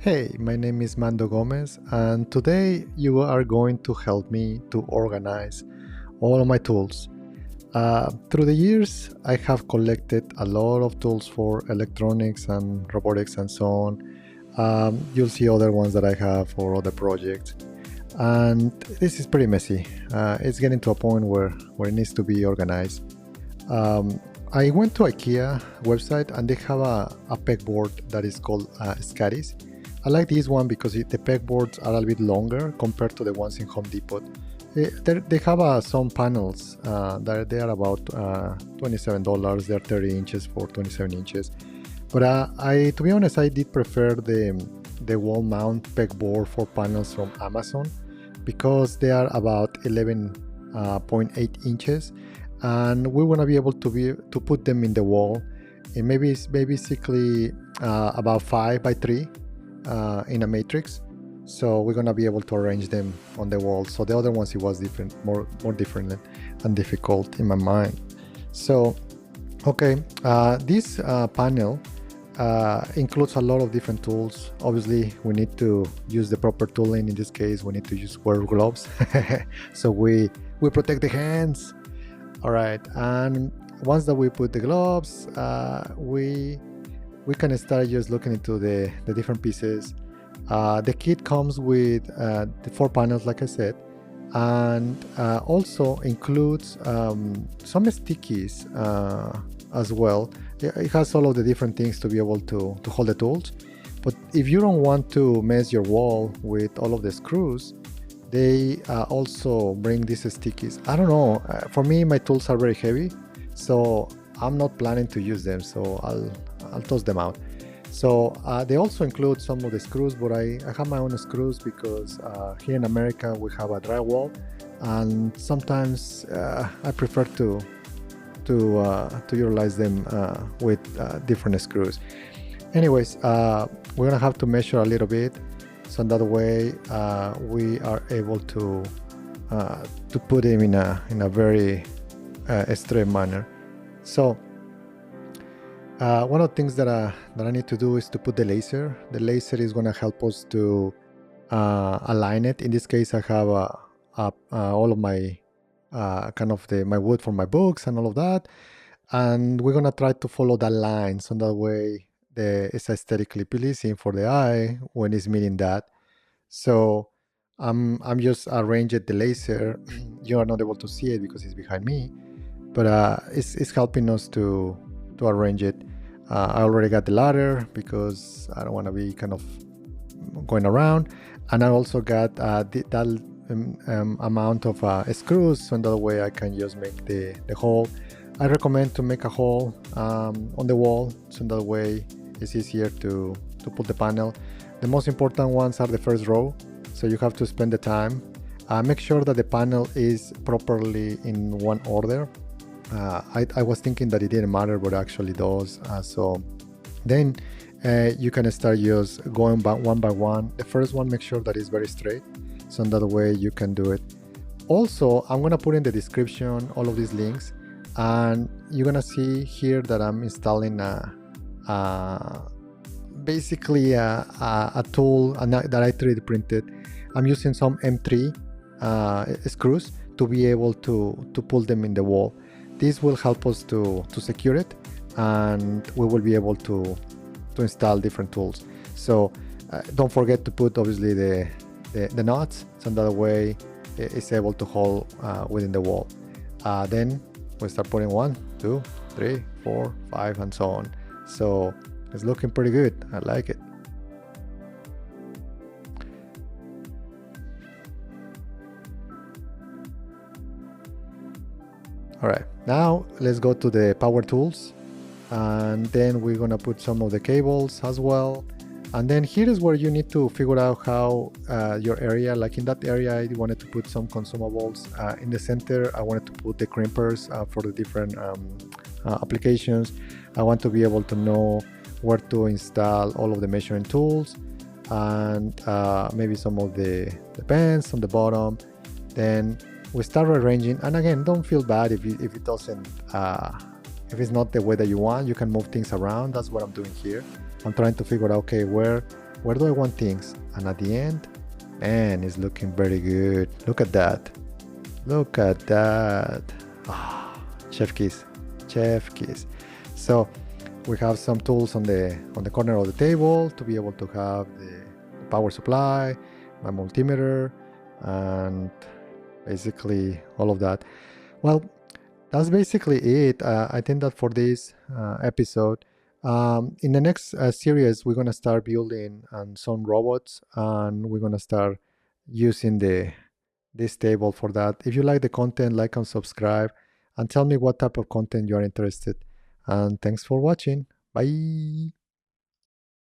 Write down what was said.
Hey, my name is Mando Gomez, and today you are going to help me to organize all of my tools. Through the years, I have collected a lot of tools for electronics and robotics and so on. You'll see other ones that I have for other projects, and this is pretty messy. It's getting to a point where it needs to be organized. Um, I went to IKEA website and they have a pegboard that is called Skadis. I like this one because the pegboards are a little bit longer compared to the ones in Home Depot. They have some panels that they are about $27. They're 30 inches for 27 inches. But to be honest, I did prefer the wall mount pegboard for panels from Amazon because they are about 11.8 inches, and we want to be able to put them in the wall. And maybe it's basically about 5 by 3 in a matrix. So we're gonna be able to arrange them on the wall. So the other ones, it was different, more different and difficult in my mind. So okay, this panel includes a lot of different tools. Obviously, we need to use the proper tooling. In this case, we need to wear gloves, so we protect the hands. All right, and once that we put the gloves, we can start just looking into the different pieces. The kit comes with the 4 panels, like I said, and also includes some stickies as well. It has all of the different things to be able to hold the tools. But if you don't want to mess your wall with all of the screws, they also bring these stickies. I don't know, for me my tools are very heavy, so I'm not planning to use them, so I'll toss them out. So they also include some of the screws, but I have my own screws because here in America we have a drywall, and sometimes I prefer to utilize them with different screws. Anyways, we're gonna have to measure a little bit, so that way we are able to put them in a very straight manner. So one of the things that I need to do is to put the laser. The laser is going to help us to align it. In this case, I have all of my my wood for my books and all of that, and we're going to try to follow that line, so that way it's aesthetically pleasing for the eye when it's meeting that. So I'm just arranging the laser. You are not able to see it because it's behind me, but it's helping us to arrange it. I already got the ladder because I don't want to be kind of going around, and I also got that amount of screws, so that way I can just make the hole. I recommend to make a hole on the wall, so that way it's easier to put the panel. The most important ones are the first row, so you have to spend the time. Make sure that the panel is properly in one order. I was thinking that it didn't matter, but actually does. So then you can start just going back one by one. The first one, make sure that it's very straight, so that way you can do it. Also, I'm gonna put in the description all of these links, and you're gonna see here that I'm installing basically a tool that I 3D printed. I'm using some M3 screws to be able to pull them in the wall. This will help us to secure it, and we will be able to install different tools. So don't forget to put obviously the nuts, so that way it's able to hold within the wall. Then we start putting 1, 2, 3, 4, 5, and so on. So it's looking pretty good. I like it. All right, now let's go to the power tools, and then we're gonna put some of the cables as well. And then here is where you need to figure out how your area, like in that area, I wanted to put some consumables. In the center, I wanted to put the crimpers for the different applications. I want to be able to know where to install all of the measuring tools, and maybe some of the pens on the bottom. Then we start rearranging, and again, don't feel bad if it doesn't if it's not the way that you want. You can move things around. That's what I'm doing here. I'm trying to figure out, okay, where where do I want things, and at the end, man, it's looking very good. Look at that. Look at that. Ah, chef kiss. Chef kiss. So we have some tools on the corner of the table to be able to have the power supply, my multimeter, and basically all of that. Well, that's basically it. I think that for this episode, in the next series, we're gonna start building some robots, and we're gonna start using the this table for that. If you like the content, like and subscribe, and tell me what type of content you are interested. And thanks for watching. Bye.